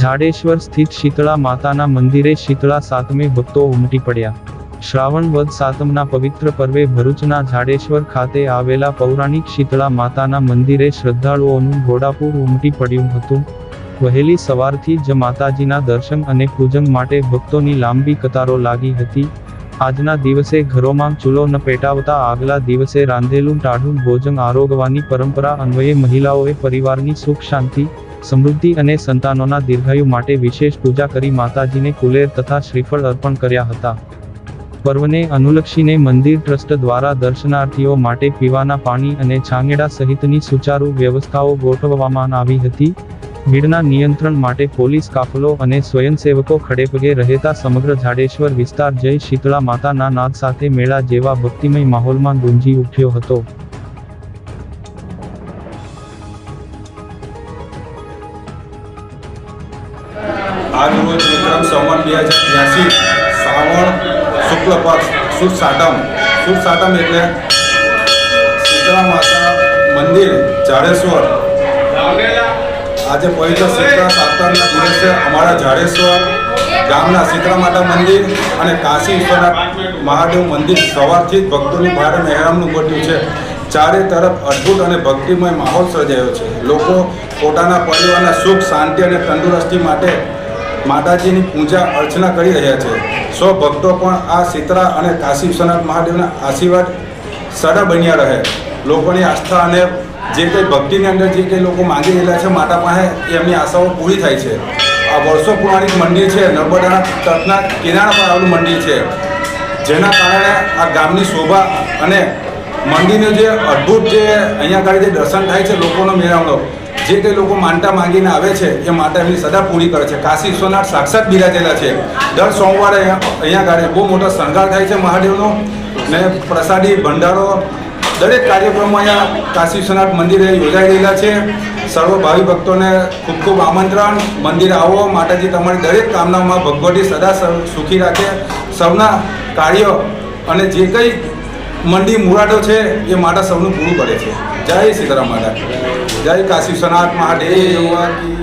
જાડેશ્વર સ્થિત શીતળા માતાના મંદિરે શીતળા સાતમે ભક્તો ઉમટી પડ્યા। શ્રાવણ વદ સાતમના પવિત્ર પર્વે ભરૂચના જાડેશ્વર ખાતે આવેલા પૌરાણિક શીતળા માતાના મંદિરે શ્રદ્ધાળુઓનું ઘોડાપૂર ઉમટી પડ્યું હતું। વહેલી સવારથી જ માતાજીના દર્શન અને પૂજન માટે ભક્તોની લાંબી કતારો લાગી હતી। આજના દિવસે ઘરોમાં ચૂલો ન પેટાવતા આગલા દિવસે રાંધેલું ટાઢું ભોજન આરોગવાની પરંપરા અન્વયે મહિલાઓએ પરિવારની સુખ શાંતિ સમૃદ્ધિ અને સંતાનોના દીર્ઘાયુ માટે વિશેષ પૂજા કરી માતાજીને કુલેર તથા શ્રીફળ અર્પણ કર્યા હતા। પર્વને અનુલક્ષીને મંદિર ટ્રસ્ટ દ્વારા દર્શનાર્થીઓ માટે પીવાના પાણી અને છાંગેડા સહિતની સુચારુ વ્યવસ્થાઓ ગોઠવવામાં આવી હતી। ભીડના નિયંત્રણ માટે પોલીસ કાફલો અને સ્વયંસેવકો ખડેપગે રહેતા સમગ્ર જાડેશ્વર વિસ્તાર જય શીતળા માતાના નાદ સાથે મેળા જેવા ભક્તિમય માહોલમાં ગુંજી ઉઠ્યો હતો। आज रोज विक्रम संवत 2082 श्रावण शुक्ल पक्ष शुभ सातम એટલે શીતળા માતા મંદિર જાડેશ્વર આજે પવિત્ર શીતળા સાતમના દિવસે અમારા જાડેશ્વર ગામના શીતળા માતા મંદિર અને કાશી વિશ્વનાથ મહાદેવ મંદિર સવારથી જ ભક્તોની ભારે મહેરામણું ઉમટ્યું છે। ચારે તરફ અદ્ભુત અને ભક્તિમય માહોલ સર્જાયો છે। લોકો પોતાના પરિવારના સુખ શાંતિ અને તંદુરસ્તી માટે માતાજીની પૂજા અર્ચના કરી રહ્યા છે। સૌ ભક્તો પણ આ શીતળા અને કાશી વિશ્વનાથ મહાદેવના આશીર્વાદ સદા બન્યા રહે। લોકોની આસ્થા અને જે કંઈ ભક્તિની અંદર જે કંઈ લોકો માંગી રહેલા છે માતા પાસે એમની આશાઓ પૂરી થાય છે। આ વર્ષો પુરાણિક મંદિર છે, નર્મદાના તટના કિનારા પર આવેલું મંદિર છે, જેના કારણે આ ગામની શોભા અને મંદિરનું જે અદ્ભુત જે અહીંયા આગળ જે દર્શન થાય છે લોકોનો મેળાવડો જે કંઈ લોકો માનતા માંગીને આવે છે એ માતા એમની સદા પૂરી કરે છે। કાશી વિશ્વનાથ સાક્ષાત બિરાજેલા છે। દર સોમવારે અહીંયા આગળ બહુ મોટો શણગાર થાય છે મહાદેવનો ને પ્રસાદી ભંડારો દરેક કાર્યક્રમો અહીંયા કાશી વિશ્વનાથ મંદિરે યોજાઈ રહેલા છે। સર્વ ભાવિ ભક્તોને ખૂબ ખૂબ આમંત્રણ। મંદિરે આવો, માતાજી તમારી દરેક કામનામાં ભગવતી સદા સુખી રાખે। સૌના કાર્ય અને જે કંઈ મંડી મુરાદો છે એ માતા સૌનું પૂરું કરે છે। જય સીતારામ માતા, જય કાશી વિશ્વનાથ મહાદેવ।